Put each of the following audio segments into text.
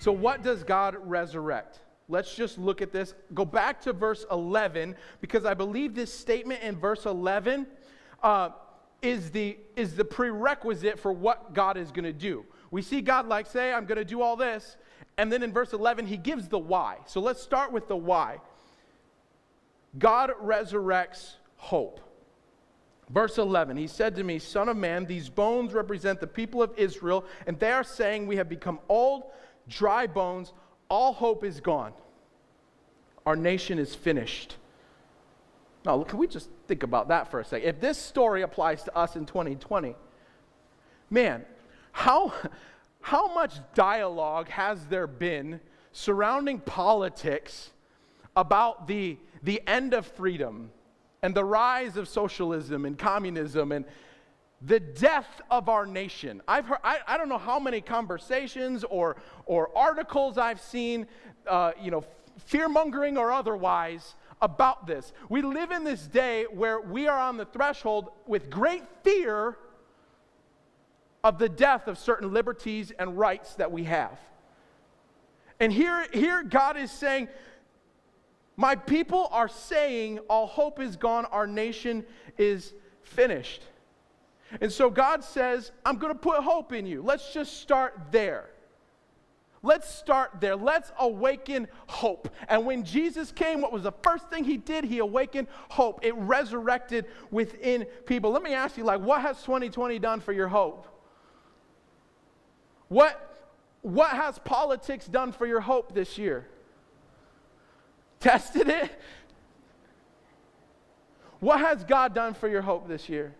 So what does God resurrect? Let's just look at this. Go back to verse 11, because I believe this statement in verse 11 is the prerequisite for what God is going to do. We see God like say, I'm going to do all this. And then in verse 11, he gives the why. So let's start with the why. God resurrects hope. Verse 11, he said to me, Son of man, these bones represent the people of Israel, and they are saying, we have become old, dry bones, all hope is gone. Our nation is finished. Now, can we just think about that for a second? If this story applies to us in 2020, man, how much dialogue has there been surrounding politics about the end of freedom and the rise of socialism and communism and the death of our nation? I've heard, I don't know how many conversations or articles I've seen, fear-mongering or otherwise, about this. We live in this day where we are on the threshold with great fear of the death of certain liberties and rights that we have. And here God is saying, my people are saying all hope is gone, our nation is finished. And so God says, I'm going to put hope in you. Let's just start there. Let's start there. Let's awaken hope. And when Jesus came, what was the first thing he did? He awakened hope. It resurrected within people. Let me ask you, what has 2020 done for your hope? What has politics done for your hope this year? Tested it? What has God done for your hope this year?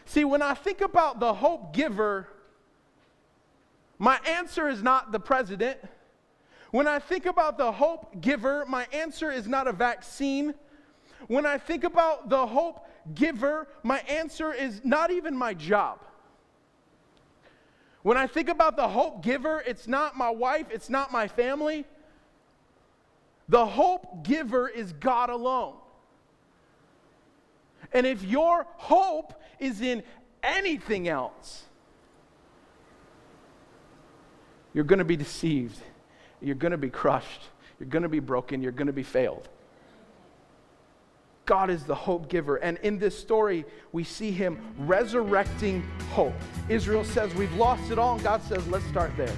See, when I think about the hope giver, my answer is not the president. When I think about the hope giver, my answer is not a vaccine. When I think about the hope giver, my answer is not even my job. When I think about the hope giver, it's not my wife, it's not my family. The hope giver is God alone. And if your hope is in anything else, you're going to be deceived. You're going to be crushed. You're going to be broken. You're going to be failed. God is the hope giver. And in this story, we see him resurrecting hope. Israel says, we've lost it all. And God says, let's start there.